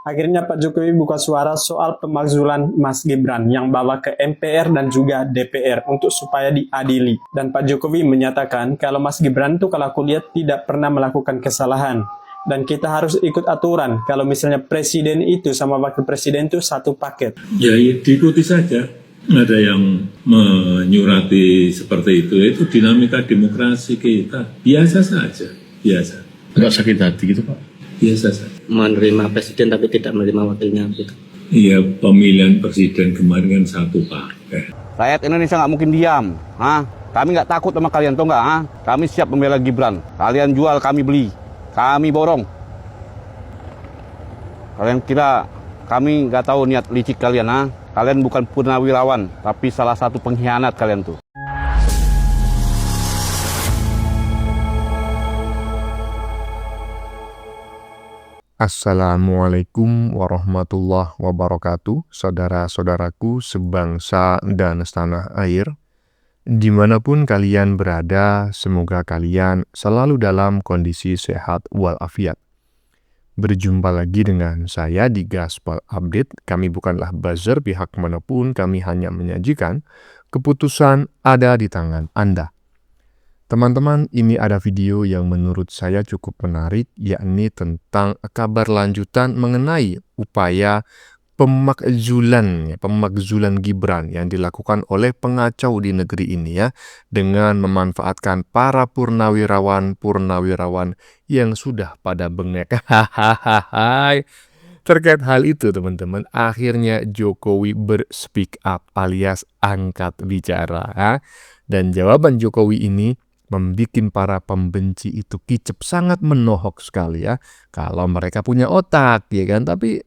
Akhirnya Pak Jokowi buka suara soal pemakzulan Mas Gibran yang bawa ke MPR dan juga DPR untuk supaya diadili. Dan Pak Jokowi menyatakan kalau Mas Gibran itu kalau aku lihat tidak pernah melakukan kesalahan. Dan kita harus ikut aturan kalau misalnya presiden itu sama wakil presiden itu satu paket. Ya, diikuti saja. Ada yang menyurati seperti itu dinamika demokrasi kita. Biasa saja, biasa. Enggak sakit hati gitu Pak? Biasa saja. Menerima presiden tapi tidak menerima wakilnya gitu. Iya, pemilihan presiden kemarin kan satu paket. Rakyat Indonesia nggak mungkin diam. Kami nggak takut sama kalian, tuh nggak? Kami siap membela Gibran. Kalian jual, kami beli. Kami borong. Kalian kira kami nggak tahu niat licik kalian, Kalian bukan purnawirawan, tapi salah satu pengkhianat kalian tuh. Assalamualaikum warahmatullahi wabarakatuh, saudara-saudaraku sebangsa dan setanah air. Dimanapun kalian berada, semoga kalian selalu dalam kondisi sehat walafiat. Berjumpa lagi dengan saya di Gaspol Update. Kami bukanlah buzzer pihak manapun, kami hanya menyajikan keputusan ada di tangan Anda. Teman-teman, ini ada video yang menurut saya cukup menarik, yakni tentang kabar lanjutan mengenai upaya pemakzulan Gibran yang dilakukan oleh pengacau di negeri ini ya, dengan memanfaatkan para purnawirawan yang sudah pada bengek. Terkait hal itu teman-teman, akhirnya Jokowi berspeak up alias angkat bicara. Dan jawaban Jokowi ini membikin para pembenci itu kicep, sangat menohok sekali ya. Kalau mereka punya otak ya kan, tapi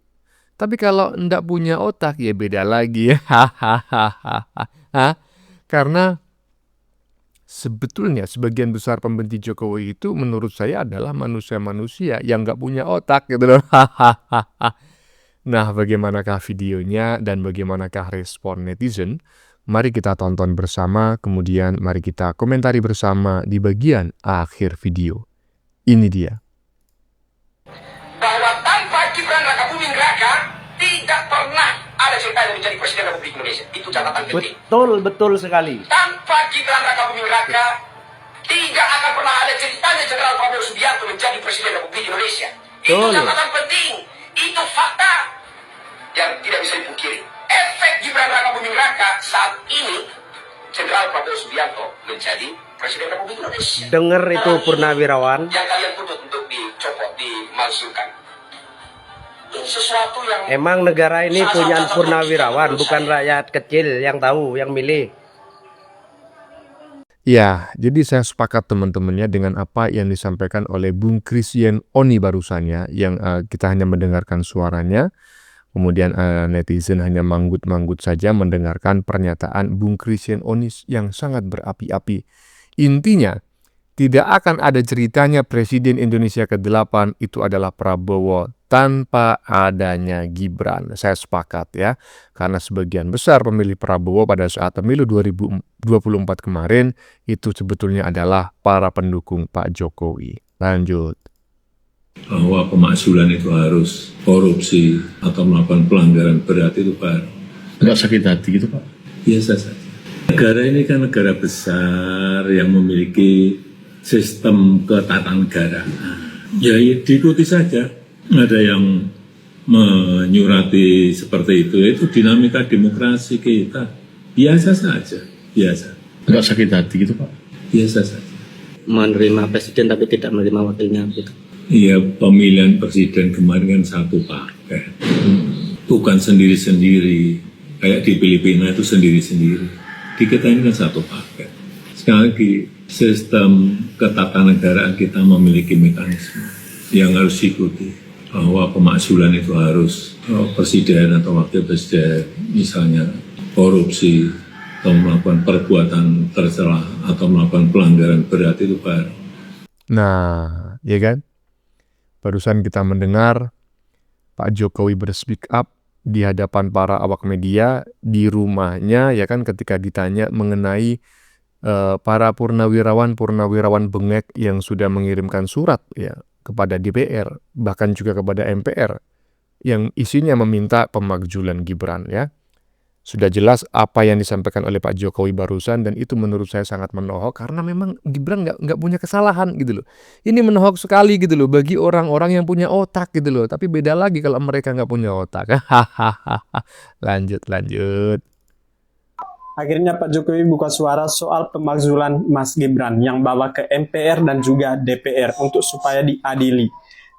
kalau ndak punya otak ya beda lagi ya. Karena sebetulnya sebagian besar pembenci Jokowi itu menurut saya adalah manusia-manusia yang nggak punya otak gitu loh. Nah, bagaimanakah videonya dan bagaimanakah respon netizen? Mari kita tonton bersama, kemudian mari kita komentari bersama di bagian akhir video. Ini dia. Bahwa tanpa Gibran Rakabuming Raka tidak pernah ada ceritanya menjadi Presiden Republik Indonesia. Itu catatan penting. Betul sekali. Tanpa Gibran Rakabuming Raka tidak akan pernah ada ceritanya Jenderal Prabowo Subianto menjadi Presiden Republik Indonesia. Itu catatan penting. Itu fakta yang tidak bisa dipungkiri. Efek Gibran Rakabuming Raka saat ini Jenderal Prabowo Subianto menjadi Presiden Republik Indonesia. Dengar itu purnawirawan. Yang kalian tuntut untuk dicopot, dimasukkan. Ini sesuatu yang Emang negara ini punya purnawirawan, bukan rakyat kecil yang tahu, yang milih. Ya, jadi saya sepakat teman-temannya dengan apa yang disampaikan oleh Bung Christian Oni barusannya, yang kita hanya mendengarkan suaranya. Kemudian netizen hanya manggut-manggut saja mendengarkan pernyataan Bung Christian Onis yang sangat berapi-api. Intinya, tidak akan ada ceritanya Presiden Indonesia ke-8 itu adalah Prabowo tanpa adanya Gibran. Saya sepakat ya, karena sebagian besar pemilih Prabowo pada saat pemilu 2024 kemarin itu sebetulnya adalah para pendukung Pak Jokowi. Lanjut. Bahwa pemakzulan itu harus korupsi atau melakukan pelanggaran berat itu baru. Enggak sakit hati gitu Pak? Biasa saja. Negara ini kan negara besar yang memiliki sistem ketatanegaraan. Ya, diikuti saja. Ada yang menyurati seperti itu dinamika demokrasi kita. Biasa saja, biasa. Enggak sakit hati gitu Pak? Biasa saja. Menerima presiden tapi tidak menerima wakilnya gitu. Iya, pemilihan presiden kemarin kan satu paket. Bukan sendiri-sendiri. Kayak di Filipina itu sendiri-sendiri. Di kita ini kan satu paket. Sekali lagi, sistem ketatanegaraan kita memiliki mekanisme yang harus diikuti. Bahwa pemakzulan itu harus presiden atau wakil presiden, misalnya korupsi, atau melakukan perbuatan tercela, atau melakukan pelanggaran berat itu baru. Nah, ya kan? Barusan kita mendengar Pak Jokowi berspeak up di hadapan para awak media di rumahnya ya kan, ketika ditanya mengenai para purnawirawan bengek yang sudah mengirimkan surat ya kepada DPR, bahkan juga kepada MPR yang isinya meminta pemakzulan Gibran ya. Sudah jelas apa yang disampaikan oleh Pak Jokowi barusan, dan itu menurut saya sangat menohok karena memang Gibran nggak punya kesalahan gitu loh. Ini menohok sekali gitu loh bagi orang-orang yang punya otak gitu loh. Tapi beda lagi kalau mereka nggak punya otak. Lanjut. Akhirnya Pak Jokowi buka suara soal pemakzulan Mas Gibran yang bawa ke MPR dan juga DPR untuk supaya diadili.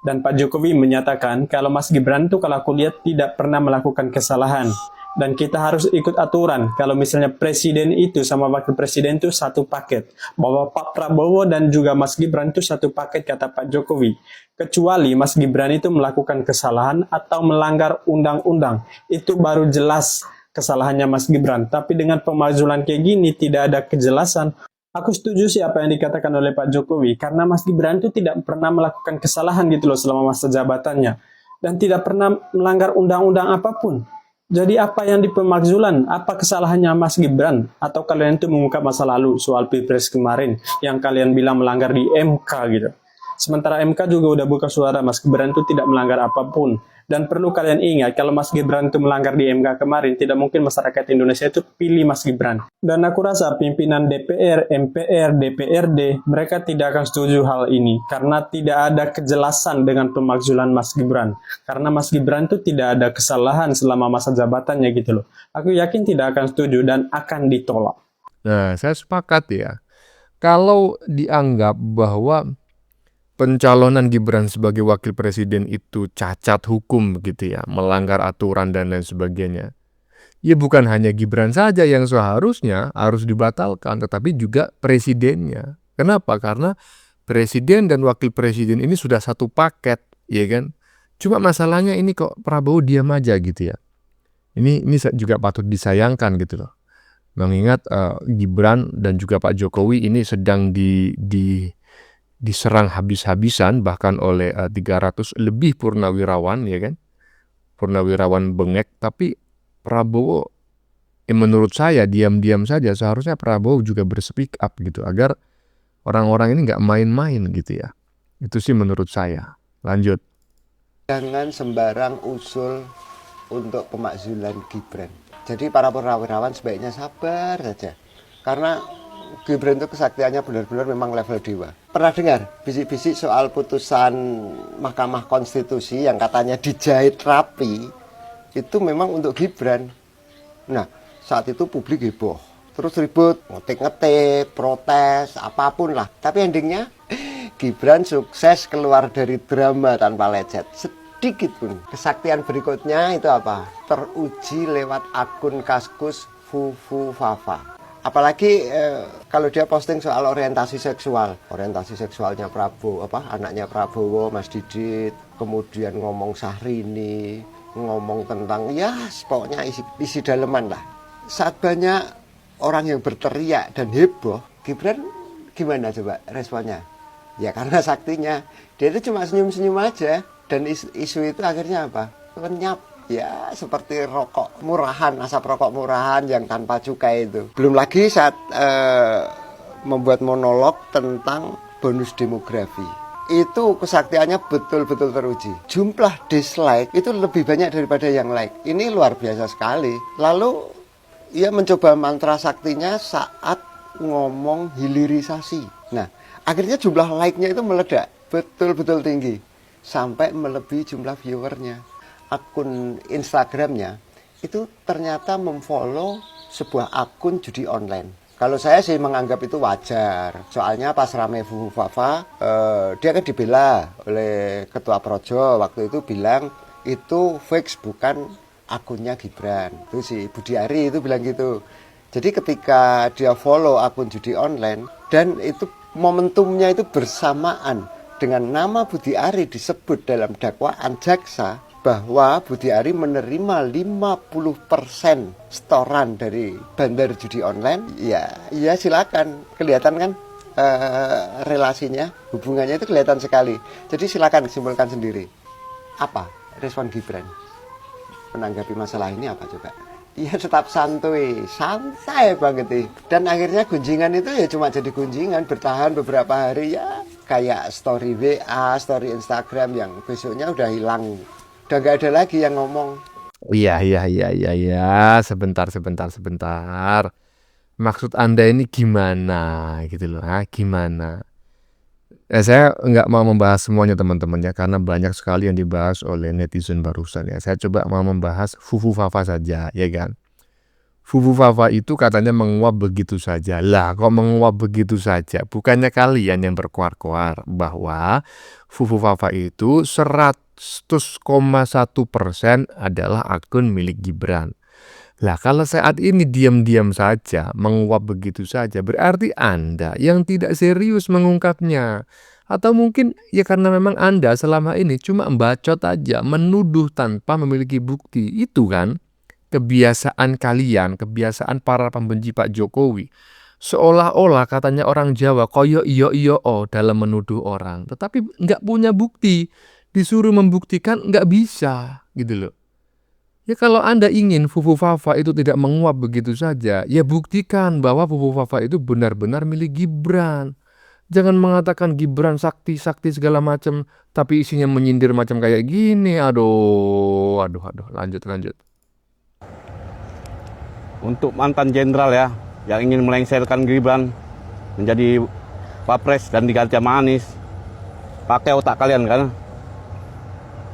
Dan Pak Jokowi menyatakan kalau Mas Gibran itu kalau aku lihat tidak pernah melakukan kesalahan. Dan kita harus ikut aturan. Kalau misalnya presiden itu sama wakil presiden itu satu paket. Bahwa Pak Prabowo dan juga Mas Gibran itu satu paket, kata Pak Jokowi. Kecuali Mas Gibran itu melakukan kesalahan atau melanggar undang-undang. Itu baru jelas kesalahannya Mas Gibran. Tapi dengan pemakzulan kayak gini tidak ada kejelasan. Aku setuju sih apa yang dikatakan oleh Pak Jokowi. Karena Mas Gibran itu tidak pernah melakukan kesalahan gitu loh selama masa jabatannya. Dan tidak pernah melanggar undang-undang apapun. Jadi apa yang dipemakzulan? Apa kesalahannya Mas Gibran? Atau kalian itu mengungkap masa lalu soal Pilpres kemarin yang kalian bilang melanggar di MK gitu. Sementara MK juga udah buka suara Mas Gibran itu tidak melanggar apapun. Dan perlu kalian ingat kalau Mas Gibran itu melanggar di MK kemarin, tidak mungkin masyarakat Indonesia itu pilih Mas Gibran. Dan aku rasa pimpinan DPR, MPR, DPRD, mereka tidak akan setuju hal ini. Karena tidak ada kejelasan dengan pemakzulan Mas Gibran. Karena Mas Gibran itu tidak ada kesalahan selama masa jabatannya gitu loh. Aku yakin tidak akan setuju dan akan ditolak. Nah, saya sepakat ya. Kalau dianggap bahwa pencalonan Gibran sebagai wakil presiden itu cacat hukum begitu ya, melanggar aturan dan lain sebagainya. Ya bukan hanya Gibran saja yang seharusnya harus dibatalkan, tetapi juga presidennya. Kenapa? Karena presiden dan wakil presiden ini sudah satu paket, ya kan? Cuma masalahnya ini kok Prabowo diam aja gitu ya. Ini juga patut disayangkan gitu loh. Mengingat Gibran dan juga Pak Jokowi ini sedang diserang habis-habisan bahkan oleh 300 lebih purnawirawan ya kan, purnawirawan bengek. Tapi Prabowo menurut saya diam-diam saja. Seharusnya Prabowo juga berspeak up gitu agar orang-orang ini nggak main-main gitu ya. Itu sih menurut saya. Lanjut. Jangan sembarang usul untuk pemakzulan Gibran. Jadi para purnawirawan sebaiknya sabar saja, karena Gibran itu kesaktiannya benar-benar memang level dewa. Pernah dengar bisik-bisik soal putusan Mahkamah Konstitusi yang katanya dijahit rapi, itu memang untuk Gibran. Nah, saat itu publik heboh, terus ribut, ngetik-ngetik, protes, apapun lah. Tapi endingnya Gibran sukses keluar dari drama tanpa lecet sedikit pun. Kesaktian berikutnya itu apa? Teruji lewat akun Kaskus Fufu Fafa. Apalagi kalau dia posting soal orientasi seksualnya Prabowo, anaknya Prabowo, Mas Didit, kemudian ngomong Syahrini, ngomong tentang ya pokoknya isi daleman lah. Saat banyak orang yang berteriak dan heboh, Gibran gimana coba responnya? Ya karena saktinya, dia itu cuma senyum-senyum aja, dan isu itu akhirnya apa? Lenyap. Ya seperti rokok murahan, asap rokok murahan yang tanpa cukai itu. Belum lagi saat membuat monolog tentang bonus demografi. Itu kesaktiannya betul-betul teruji. Jumlah dislike itu lebih banyak daripada yang like. Ini luar biasa sekali. Lalu ia mencoba mantra saktinya saat ngomong hilirisasi. Nah, akhirnya jumlah like-nya itu meledak. Betul-betul tinggi. Sampai melebihi jumlah viewernya. Akun Instagramnya itu ternyata memfollow sebuah akun judi online. Kalau saya sih menganggap itu wajar. Soalnya pas rame Fufu Fafa, dia kan dibela oleh Ketua Projo. Waktu itu bilang itu fake, bukan akunnya Gibran. Itu si Budi Ari itu bilang gitu. Jadi ketika dia follow akun judi online, dan itu momentumnya itu bersamaan dengan nama Budi Ari disebut dalam dakwaan jaksa, bahwa Budi Ari menerima 50% setoran dari bandar judi online. Ya silakan, kelihatan kan relasinya, hubungannya itu kelihatan sekali. Jadi silakan simpulkan sendiri. Apa respon Gibran menanggapi masalah ini apa coba? Ya tetap santai banget nih. Dan akhirnya gunjingan itu ya cuma jadi gunjingan, bertahan beberapa hari ya, kayak story WA, story Instagram yang besoknya udah hilang Udah nggak ada lagi yang ngomong. Iya. Sebentar. Maksud Anda ini gimana gitu loh, gimana? Saya nggak mau membahas semuanya teman-teman ya, karena banyak sekali yang dibahas oleh netizen barusan ya. Saya coba mau membahas Fufu Fafa saja, ya kan? Fufu Fafa itu katanya menguap begitu saja. Lah, kok menguap begitu saja? Bukannya kalian yang berkoar-koar bahwa Fufu Fafa itu 100,1% adalah akun milik Gibran. Lah, kalau saat ini diam-diam saja, menguap begitu saja, berarti Anda yang tidak serius mengungkapnya. Atau mungkin ya karena memang Anda selama ini cuma bacot aja, menuduh tanpa memiliki bukti. Itu kan kebiasaan kalian, kebiasaan para pembenci Pak Jokowi. Seolah-olah katanya orang Jawa, koyo iyo dalam menuduh orang. Tetapi nggak punya bukti. Disuruh membuktikan nggak bisa gitu loh. Ya kalau Anda ingin Fufu Fafa itu tidak menguap begitu saja, ya buktikan bahwa Fufu Fafa itu benar-benar milik Gibran. Jangan mengatakan Gibran sakti segala macam, tapi isinya menyindir macam kayak gini. Aduh, lanjut. Untuk mantan jenderal ya, yang ingin melengsarkan Gibran menjadi Wapres dan diganti sama Anies, pakai otak kalian kan.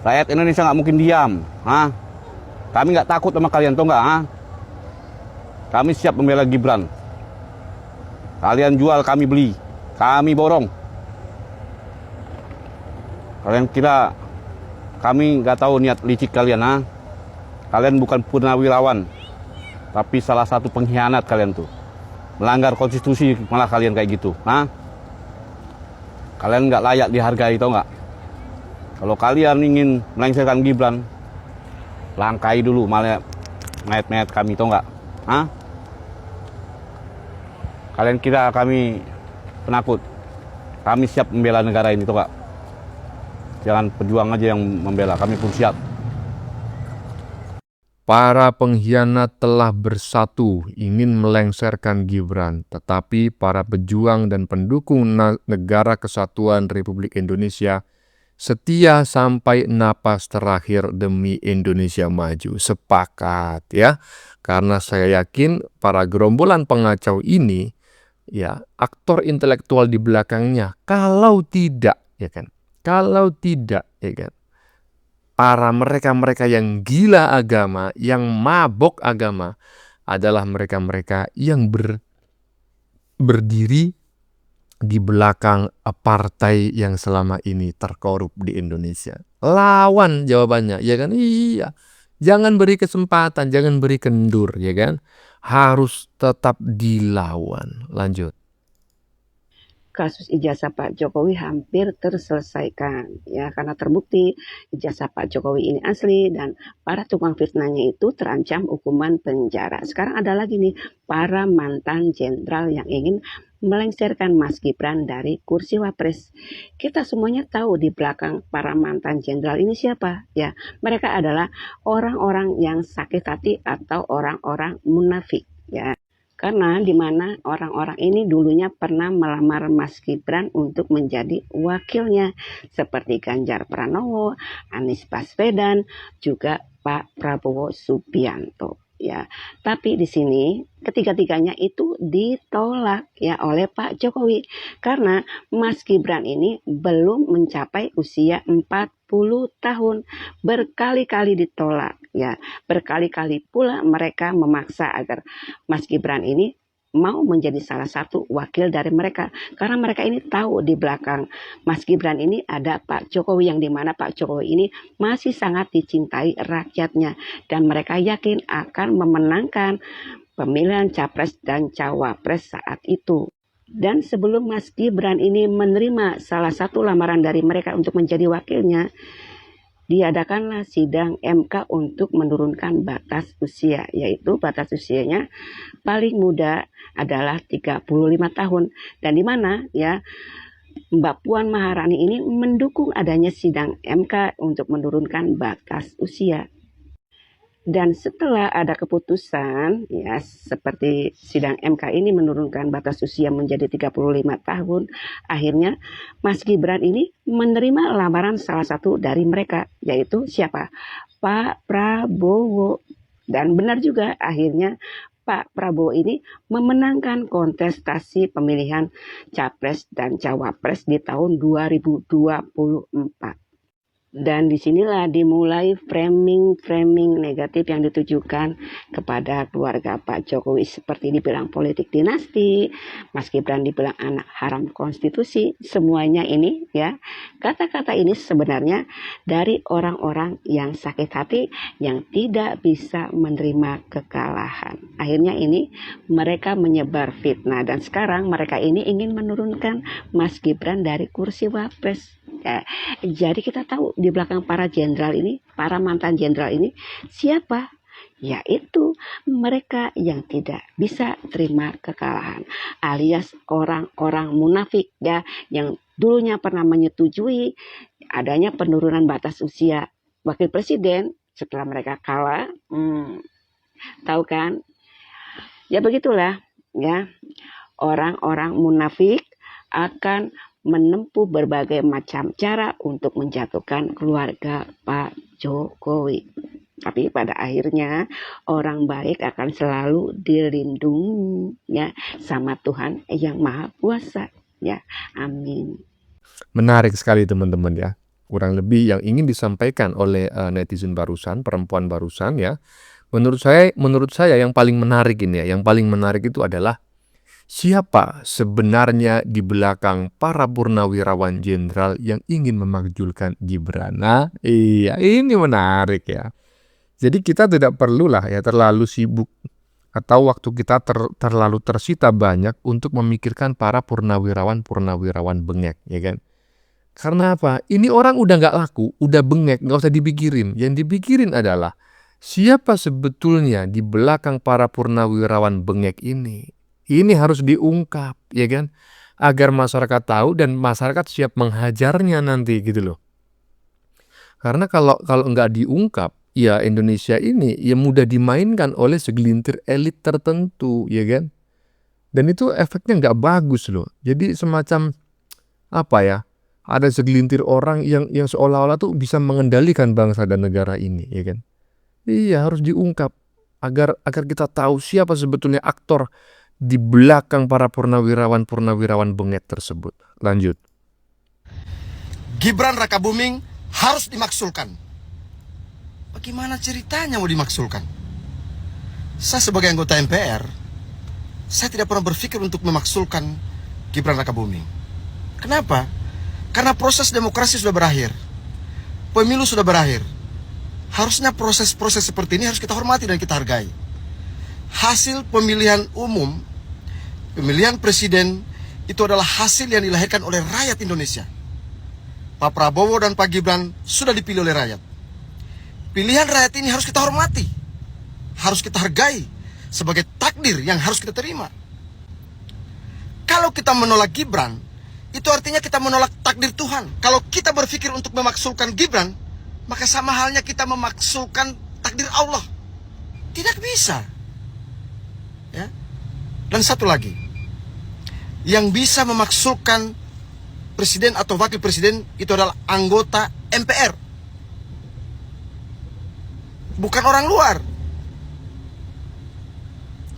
Rakyat Indonesia nggak mungkin diam, Kami nggak takut sama kalian, tau nggak? Kami siap membela Gibran. Kalian jual, kami beli, kami borong. Kalian kira kami nggak tahu niat licik kalian, Kalian bukan purnawirawan, tapi salah satu pengkhianat kalian tuh. Melanggar konstitusi malah kalian kayak gitu, Kalian nggak layak dihargai, tau nggak? Kalau kalian ingin melengsarkan Gibran, langkai dulu malah mayat-mayat kami, tau nggak? Kalian kira kami penakut? Kami siap membela negara ini, tau nggak? Jangan pejuang aja yang membela, kami pun siap. Para pengkhianat telah bersatu ingin melengsarkan Gibran, tetapi para pejuang dan pendukung Negara Kesatuan Republik Indonesia setia sampai napas terakhir demi Indonesia maju. Sepakat ya, karena saya yakin para gerombolan pengacau ini ya aktor intelektual di belakangnya. Kalau tidak ya kan, para mereka-mereka yang gila agama, yang mabok agama adalah mereka-mereka yang berdiri di belakang partai yang selama ini terkorup di Indonesia. Lawan jawabannya, ya kan? Iya. Jangan beri kesempatan, jangan beri kendur, ya kan? Harus tetap dilawan. Lanjut. Kasus ijazah Pak Jokowi hampir terselesaikan ya karena terbukti ijazah Pak Jokowi ini asli dan para tukang fitnahnya itu terancam hukuman penjara. Sekarang ada lagi nih para mantan jenderal yang ingin melengsarkan Mas Gibran dari kursi Wapres. Kita semuanya tahu di belakang para mantan jenderal ini siapa ya. Mereka adalah orang-orang yang sakit hati atau orang-orang munafik ya. Karena di mana orang-orang ini dulunya pernah melamar Mas Gibran untuk menjadi wakilnya seperti Ganjar Pranowo, Anies Baswedan, juga Pak Prabowo Subianto. Ya, tapi di sini ketiga-tiganya itu ditolak ya oleh Pak Jokowi karena Mas Gibran ini belum mencapai usia 40 tahun, berkali-kali ditolak ya, berkali-kali pula mereka memaksa agar Mas Gibran ini mau menjadi salah satu wakil dari mereka karena mereka ini tahu di belakang Mas Gibran ini ada Pak Jokowi yang dimana Pak Jokowi ini masih sangat dicintai rakyatnya dan mereka yakin akan memenangkan pemilihan capres dan cawapres saat itu. Dan sebelum Mas Gibran ini menerima salah satu lamaran dari mereka untuk menjadi wakilnya, diadakanlah sidang MK untuk menurunkan batas usia, yaitu batas usianya paling muda adalah 35 tahun. Dan di mana ya Mbak Puan Maharani ini mendukung adanya sidang MK untuk menurunkan batas usia. Dan setelah ada keputusan, ya seperti sidang MK ini menurunkan batas usia menjadi 35 tahun, akhirnya Mas Gibran ini menerima lamaran salah satu dari mereka, yaitu siapa? Pak Prabowo. Dan benar juga akhirnya Pak Prabowo ini memenangkan kontestasi pemilihan Capres dan Cawapres di tahun 2024. Dan disinilah dimulai framing negatif yang ditujukan kepada keluarga Pak Jokowi, seperti dibilang politik dinasti, Mas Gibran dibilang anak haram konstitusi. Semuanya ini ya, kata-kata ini sebenarnya dari orang-orang yang sakit hati, yang tidak bisa menerima kekalahan. Akhirnya ini mereka menyebar fitnah, dan sekarang mereka ini ingin menurunkan Mas Gibran dari kursi Wapres. Ya, jadi kita tahu di belakang para jenderal ini, para mantan jenderal ini siapa? Yaitu mereka yang tidak bisa terima kekalahan, alias orang-orang munafik ya, yang dulunya pernah menyetujui adanya penurunan batas usia wakil presiden setelah mereka kalah. Tahu kan? Ya begitulah ya, orang-orang munafik akan menempuh berbagai macam cara untuk menjatuhkan keluarga Pak Jokowi. Tapi pada akhirnya orang baik akan selalu dilindungi ya sama Tuhan yang Maha Kuasa ya. Amin. Menarik sekali teman-teman ya. Kurang lebih yang ingin disampaikan oleh netizen barusan, perempuan barusan ya. Menurut saya yang paling menarik ini ya, yang paling menarik itu adalah siapa sebenarnya di belakang para purnawirawan jenderal yang ingin memakzulkan Gibran? Nah, iya ini menarik ya. Jadi kita tidak perlulah ya terlalu sibuk atau waktu kita terlalu tersita banyak untuk memikirkan para purnawirawan bengek, ya kan? Karena apa? Ini orang udah nggak laku, udah bengek, nggak usah dipikirin. Yang dipikirin adalah siapa sebetulnya di belakang para purnawirawan bengek ini. Ini harus diungkap, ya kan? Agar masyarakat tahu dan masyarakat siap menghajarnya nanti gitu loh. Karena kalau nggak diungkap, ya Indonesia ini ya mudah dimainkan oleh segelintir elit tertentu, ya kan? Dan itu efeknya nggak bagus loh. Jadi semacam apa ya? Ada segelintir orang yang seolah-olah tuh bisa mengendalikan bangsa dan negara ini, ya kan? Iya harus diungkap agar kita tahu siapa sebetulnya aktor di belakang para purnawirawan bengek tersebut. Lanjut. Gibran Rakabuming harus dimaksulkan. Bagaimana ceritanya mau dimaksulkan? Saya sebagai anggota MPR, saya tidak pernah berpikir untuk memaksulkan Gibran Rakabuming. Kenapa? Karena proses demokrasi sudah berakhir. Pemilu sudah berakhir. Harusnya proses-proses seperti ini harus kita hormati dan kita hargai. Hasil pemilihan umum, pemilihan presiden itu adalah hasil yang dilahirkan oleh rakyat Indonesia. Pak Prabowo dan Pak Gibran sudah dipilih oleh rakyat. Pilihan rakyat ini harus kita hormati, harus kita hargai sebagai takdir yang harus kita terima. Kalau kita menolak Gibran, itu artinya kita menolak takdir Tuhan. Kalau kita berpikir untuk memaksulkan Gibran, maka sama halnya kita memaksulkan takdir Allah. Tidak bisa. Ya. Dan satu lagi, yang bisa memaksulkan presiden atau wakil presiden itu adalah anggota MPR, bukan orang luar.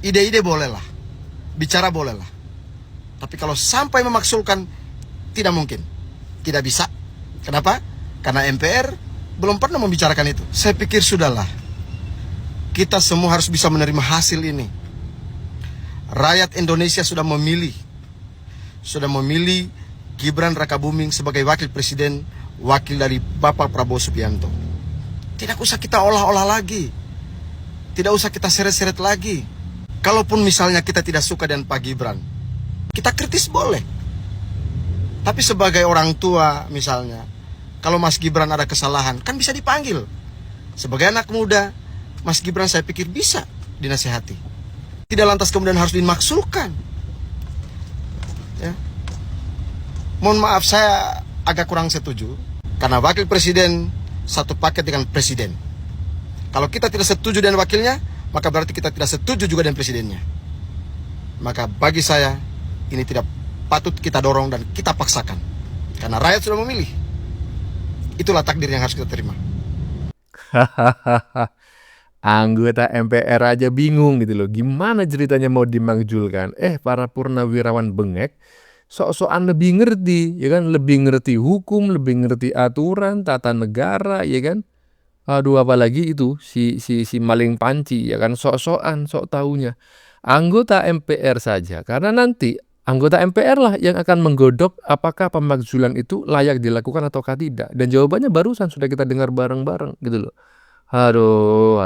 Ide-ide bolehlah, bicara bolehlah, tapi kalau sampai memaksulkan, tidak mungkin, tidak bisa. Kenapa? Karena MPR belum pernah membicarakan itu. Saya pikir sudahlah, kita semua harus bisa menerima hasil ini. Rakyat Indonesia sudah memilih Gibran Rakabuming sebagai wakil presiden, wakil dari Bapak Prabowo Subianto. Tidak usah kita olah-olah lagi, tidak usah kita seret-seret lagi. Kalaupun misalnya kita tidak suka dengan Pak Gibran, kita kritis boleh. Tapi sebagai orang tua misalnya, kalau Mas Gibran ada kesalahan, kan bisa dipanggil. Sebagai anak muda, Mas Gibran saya pikir bisa dinasihati. Tidak lantas kemudian harus dimaksulkan. Ya. Mohon maaf, saya agak kurang setuju. Karena wakil presiden satu paket dengan presiden. Kalau kita tidak setuju dengan wakilnya, maka berarti kita tidak setuju juga dengan presidennya. Maka bagi saya, ini tidak patut kita dorong dan kita paksakan. Karena rakyat sudah memilih. Itulah takdir yang harus kita terima. Anggota MPR aja bingung gitu loh. Gimana ceritanya mau dimakzulkan? Para purnawirawan bengek sok-sokan lebih ngerti, ya kan? Lebih ngerti hukum, lebih ngerti aturan, tata negara, ya kan? Aduh, apalagi itu si maling panci, ya kan? Sok-sokan, sok taunya. Anggota MPR saja, karena nanti anggota MPR lah yang akan menggodok apakah pemakzulan itu layak dilakukan ataukah tidak. Dan jawabannya barusan sudah kita dengar bareng-bareng gitu loh. Aduh.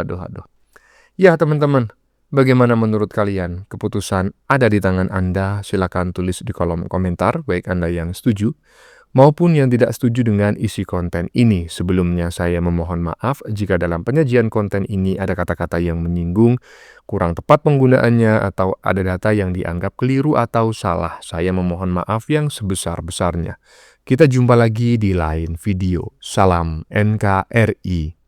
Ya teman-teman, bagaimana menurut kalian? Keputusan ada di tangan Anda. Silakan tulis di kolom komentar, baik Anda yang setuju maupun yang tidak setuju dengan isi konten ini. Sebelumnya saya memohon maaf jika dalam penyajian konten ini ada kata-kata yang menyinggung, kurang tepat penggunaannya, atau ada data yang dianggap keliru atau salah. Saya memohon maaf yang sebesar-besarnya. Kita jumpa lagi di lain video. Salam NKRI.